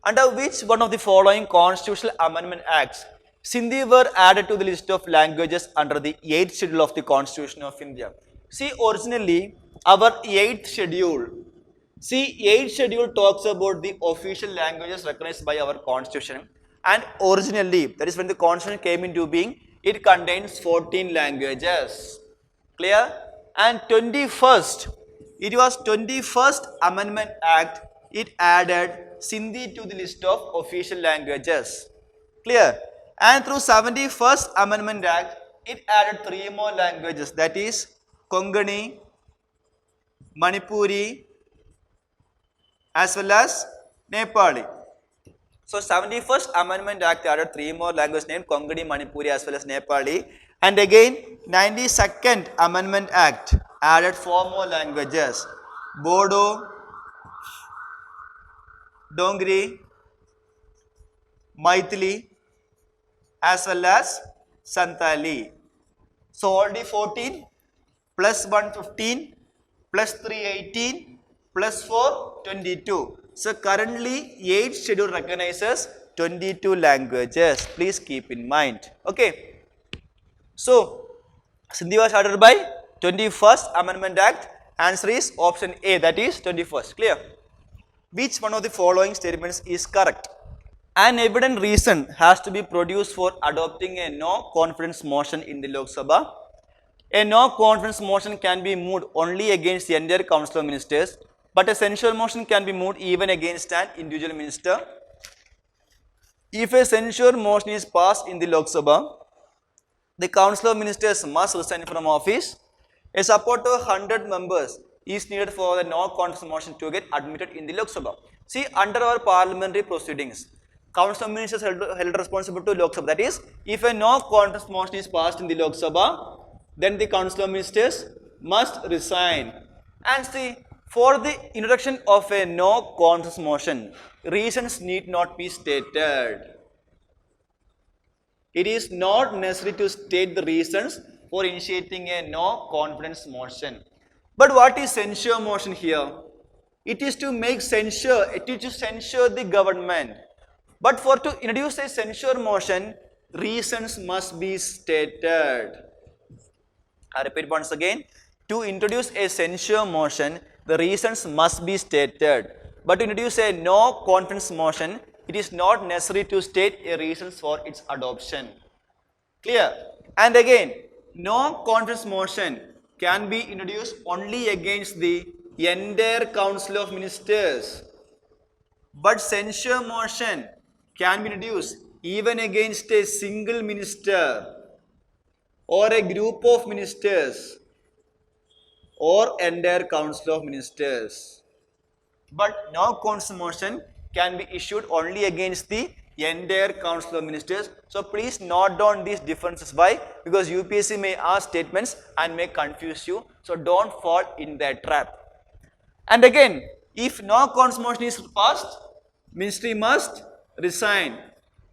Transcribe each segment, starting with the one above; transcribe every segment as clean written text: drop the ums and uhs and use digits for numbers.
Under which one of the following constitutional amendment acts Sindhi were added to the list of languages under the 8th schedule of the Constitution of India? See, originally our 8th schedule, 8th schedule talks about the official languages recognized by our Constitution, and originally, that is when the Constitution came into being, it contains 14 languages. Clear? And 21st, it was 21st Amendment Act, it added Sindhi to the list of official languages. Clear? And through 71st Amendment Act, it added 3 more languages, that is Konkani, Manipuri, as well as Nepali. So 71st Amendment Act added 3 more languages named Konkani, Manipuri as well as Nepali. And again 92nd Amendment Act added 4 more languages, Bodo, Dongri, Maithili as well as Santali. So already 14 plus 1 15 plus 3 18 plus 4 22. So currently 8th schedule recognizes 22 languages. Please keep in mind. Okay. So Sindhi was added by 21st Amendment Act. Answer is option A, that is 21st. Clear? Which one of the following statements is correct? An evident reason has to be produced for adopting a no confidence motion in the Lok Sabha. A no confidence motion can be moved only against the entire Council of Ministers, but a censure motion can be moved even against an individual minister. If a censure motion is passed in the Lok Sabha, the Council of Ministers must resign from office. A support of 100 members is needed for the no confidence motion to get admitted in the Lok Sabha. See, under our parliamentary proceedings, Council of Ministers held responsible to Lok Sabha. That is, if a no confidence motion is passed in the Lok Sabha, then the Council of Ministers must resign. And see, for the introduction of a no confidence motion, reasons need not be stated. It is not necessary to state the reasons for initiating a no confidence motion. But what is censure motion here? It is to make censure, it is to censure the government. But for to introduce a censure motion, reasons must be stated. I repeat once again, to introduce a censure motion, the reasons must be stated. But to introduce a no confidence motion, it is not necessary to state a reasons for its adoption. Clear? And again, no confidence motion can be introduced only against the entire Council of Ministers. But censure motion can be introduced even against a single minister or a group of ministers or entire Council of Ministers. But no confidence motion can be issued only against the entire Council of Ministers. So please note down these differences. Why? Because UPSC may ask statements and may confuse you. So don't fall in that trap. And again, if no confidence motion is passed, ministry must resign.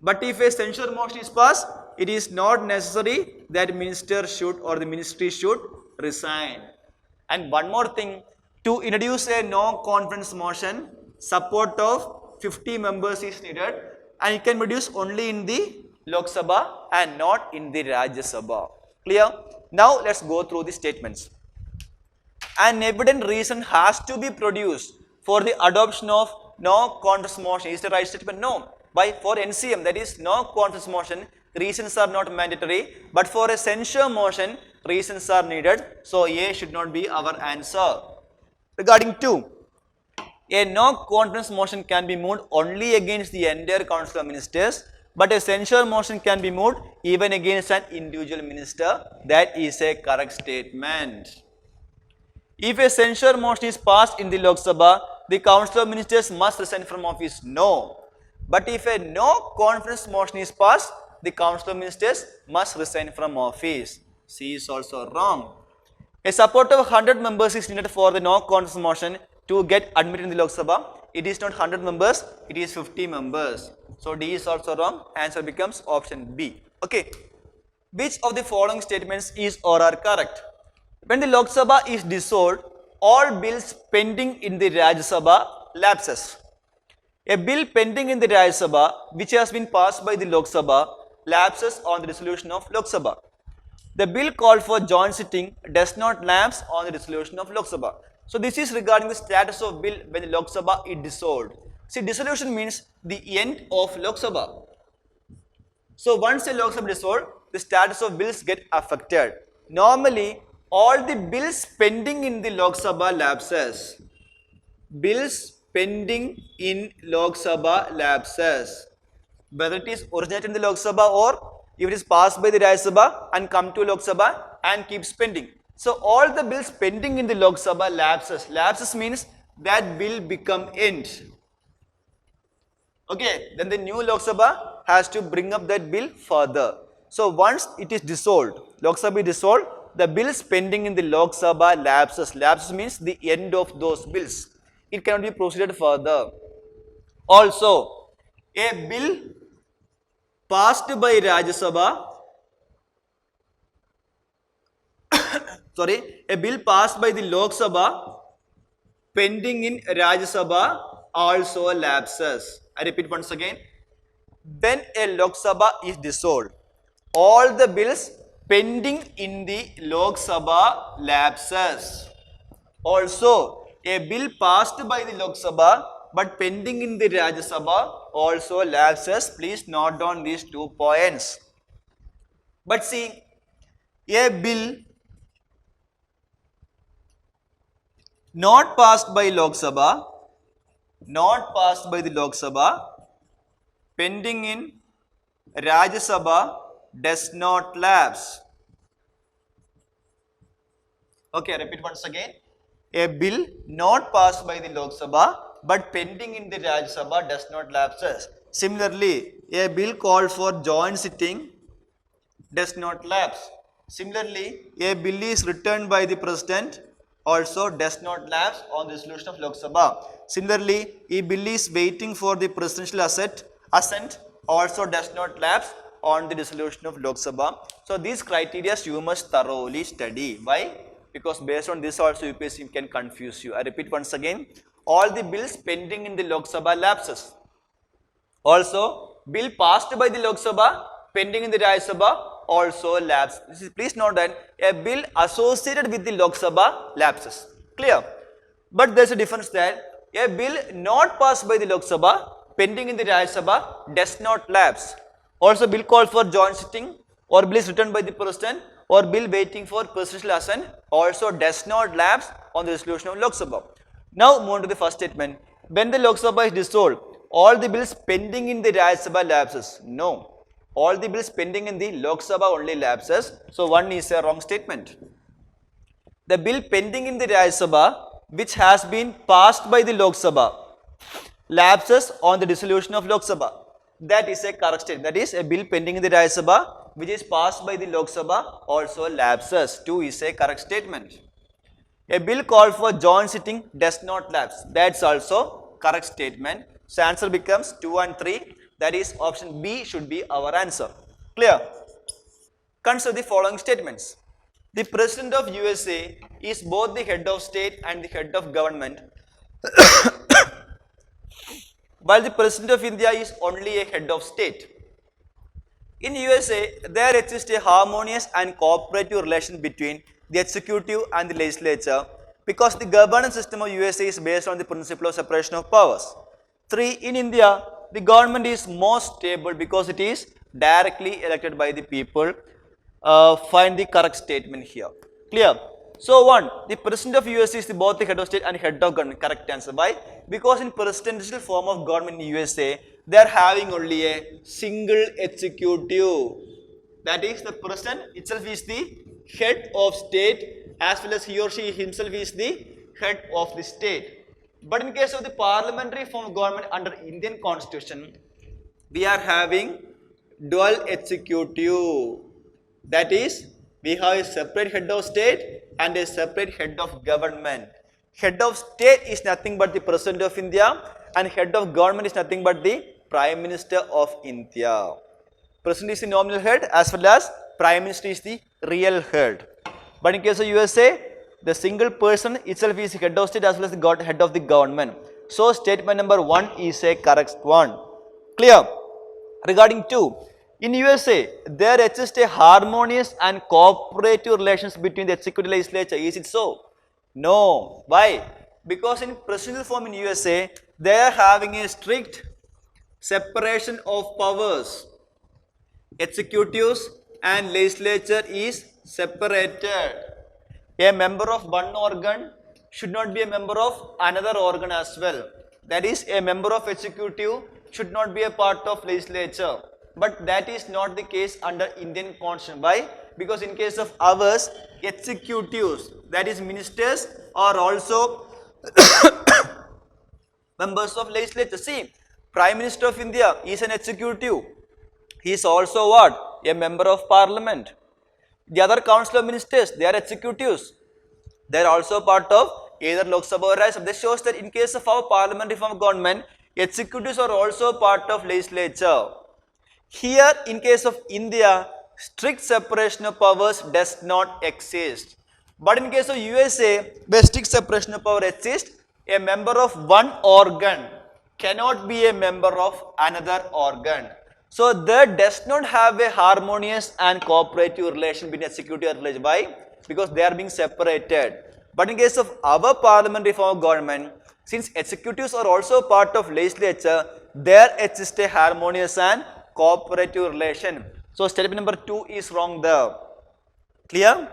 But if a censure motion is passed, it is not necessary that minister should or the ministry should resign. And one more thing, to introduce a no confidence motion, support of 50 members is needed, and it can be produced only in the Lok Sabha and not in the Rajya Sabha. Clear? Now let's go through the statements. An evident reason has to be produced for the adoption of no confidence motion. Is the right statement? No. By for NCM, that is no confidence motion, reasons are not mandatory, but for a censure motion, reasons are needed. So A should not be our answer. Regarding 2, a no confidence motion can be moved only against the entire Council of Ministers, but a censure motion can be moved even against an individual minister. That is a correct statement. If a censure motion is passed in the Lok Sabha, the Council of Ministers must resign from office. No. But if a no confidence motion is passed, the Council of Ministers must resign from office. C is also wrong. A support of 100 members is needed for the no confidence motion to get admitted in the Lok Sabha. It is not 100 members, it is 50 members. So D is also wrong. Answer becomes option B. Okay. Which of the following statements is or are correct? When the Lok Sabha is dissolved, all bills pending in the Rajya Sabha lapses. A bill pending in the Rajya Sabha which has been passed by the Lok Sabha lapses on the resolution of Lok Sabha. The bill called for joint sitting does not lapse on the resolution of Lok Sabha. So this is regarding the status of bill when the Lok Sabha is dissolved. See, dissolution means the end of Lok Sabha. So once the Lok Sabha dissolved, the status of bills get affected. Normally, all the bills pending in the Lok Sabha lapses. Bills pending in Lok Sabha lapses. Whether it is originated in the Lok Sabha or if it is passed by the Rajya Sabha and come to Lok Sabha and keeps pending. So all the bills pending in the Lok Sabha lapses. Lapses means that bill become end. Okay, then the new Lok Sabha has to bring up that bill further. So once it is dissolved, Lok Sabha is dissolved, the bills pending in the Lok Sabha lapses. Lapses means the end of those bills. It cannot be proceeded further. Also, a bill passed by Rajya Sabha, a bill passed by the Lok Sabha pending in Rajya Sabha also lapses. I repeat once again. When a Lok Sabha is dissolved, all the bills pending in the Lok Sabha lapses. Also, a bill passed by the Lok Sabha but pending in the Rajya Sabha also lapses. Please note down these 2 points. But see, a bill not passed by Lok Sabha, not passed by the Lok Sabha, pending in Rajya Sabha does not lapse. Okay, I repeat once again. A bill not passed by the Lok Sabha but pending in the Rajya Sabha does not lapse. Similarly, a bill called for joint sitting does not lapse. Similarly, a bill is returned by the President also does not lapse on the resolution of Lok Sabha. Similarly, a bill is waiting for the presidential assent also does not lapse on the resolution of Lok Sabha. So these criteria you must thoroughly study. Why? Because based on this also UPSC can confuse you. I repeat once again, all the bills pending in the Lok Sabha lapses. Also, bill passed by the Lok Sabha pending in the Rajya Sabha also lapses. Please note that a bill associated with the Lok Sabha lapses. Clear? But there is a difference that a bill not passed by the Lok Sabha pending in the Rajya Sabha does not lapse. Also, bill called for joint sitting or bill is returned by the President or bill waiting for presidential assent also does not lapse on the resolution of Lok Sabha. Now move on to the first statement. When the Lok Sabha is dissolved, all the bills pending in the Rajya Sabha lapses. No, all the bills pending in the Lok Sabha only lapses. So one is a wrong statement. The bill pending in the Rajya Sabha which has been passed by the Lok Sabha lapses on the dissolution of Lok Sabha. That is a correct statement. That is, a bill pending in the Rajya Sabha which is passed by the Lok Sabha also lapses. 2 is a correct statement. A bill called for joint sitting does not lapse. That's also correct statement. So answer becomes 2 and 3. That is, option B should be our answer. Clear? Consider the following statements. The President of USA is both the head of state and the head of government, while the President of India is only a head of state. In USA, there exists a harmonious and cooperative relation between the executive and the legislature because the governance system of USA is based on the principle of separation of powers. 3. In India, the government is more stable because it is directly elected by the people. Find the correct statement here. Clear? So 1. The President of USA is both the head of state and head of government. Correct answer. Why? Because in presidential form of government in USA, they are having only a single executive. That is, the President itself is the head of state as well as he or she himself is the head of the state. But in case of the parliamentary form of government under Indian Constitution, we are having dual executive. That is, we have a separate head of state and a separate head of government. Head of state is nothing but the President of India and head of government is nothing but the Prime Minister of India. President is the nominal head as well as Prime Minister is the real head. But in case of USA, the single person itself is the head of state as well as the head of the government. So statement number 1 is a correct one. Clear? Regarding 2, in USA, there exists a harmonious and cooperative relations between the executive legislature. Is it so? No. Why? Because in presidential form in USA, they are having a strict separation of powers. Executives and legislature is separated. A member of one organ should not be a member of another organ as well. That is, a member of executive should not be a part of legislature. But that is not the case under Indian Constitution. Why? Because in case of ours, executives, that is ministers, are also members of legislature. See, Prime Minister of India is an executive. He is also what? A member of parliament. The other council of ministers, they are executives. They are also part of either Lok Sabha or Rajya Sabha. This shows that in case of our parliamentary form of government, executives are also part of legislature. Here, in case of India, strict separation of powers does not exist. But in case of USA, where strict separation of power exists, a member of one organ cannot be a member of another organ. So, there does not have a harmonious and cooperative relation between executive and legislature. Why? Because they are being separated. But in case of our parliamentary form of government, since executives are also part of legislature, there exists a harmonious and cooperative relation. So, statement number 2 is wrong there. Clear?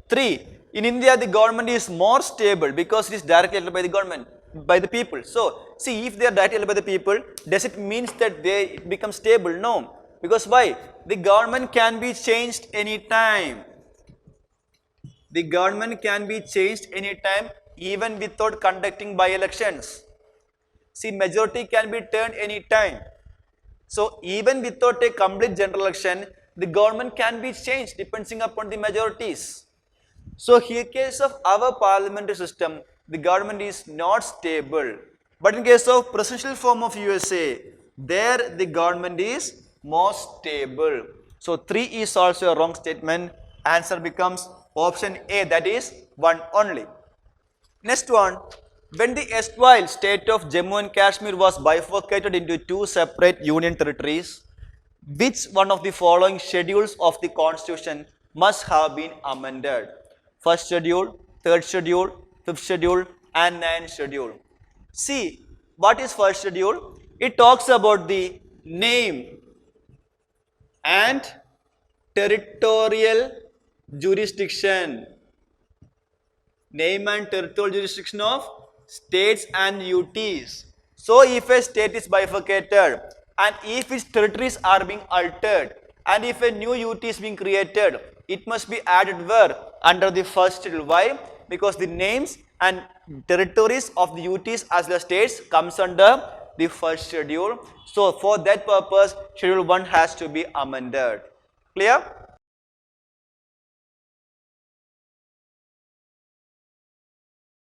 3. In India, the government is more stable because it is directly elected by the government, by the people. So, see, if they are directly elected by the people, does it mean that they become stable? No. Because why? The government can be changed anytime. The government can be changed anytime even without conducting by-elections. See, majority can be turned anytime. So, even without a complete general election, the government can be changed depending upon the majorities. So, in case of our parliamentary system, the government is not stable. But in case of presidential form of USA, there the government is more stable. So, 3 is also a wrong statement. Answer becomes option A, that is 1 only. Next one, when the erstwhile state of Jammu and Kashmir was bifurcated into 2 separate union territories, which one of the following schedules of the constitution must have been amended? First schedule, third schedule, fifth schedule and ninth schedule. See, what is first schedule? It talks about the name and territorial jurisdiction. Name and territorial jurisdiction of states and UTs. So, if a state is bifurcated and if its territories are being altered and if a new UT is being created, it must be added where? Under the first schedule. Why? Because the names and territories of the UTs as the states comes under the first schedule. So, for that purpose, schedule 1 has to be amended. Clear?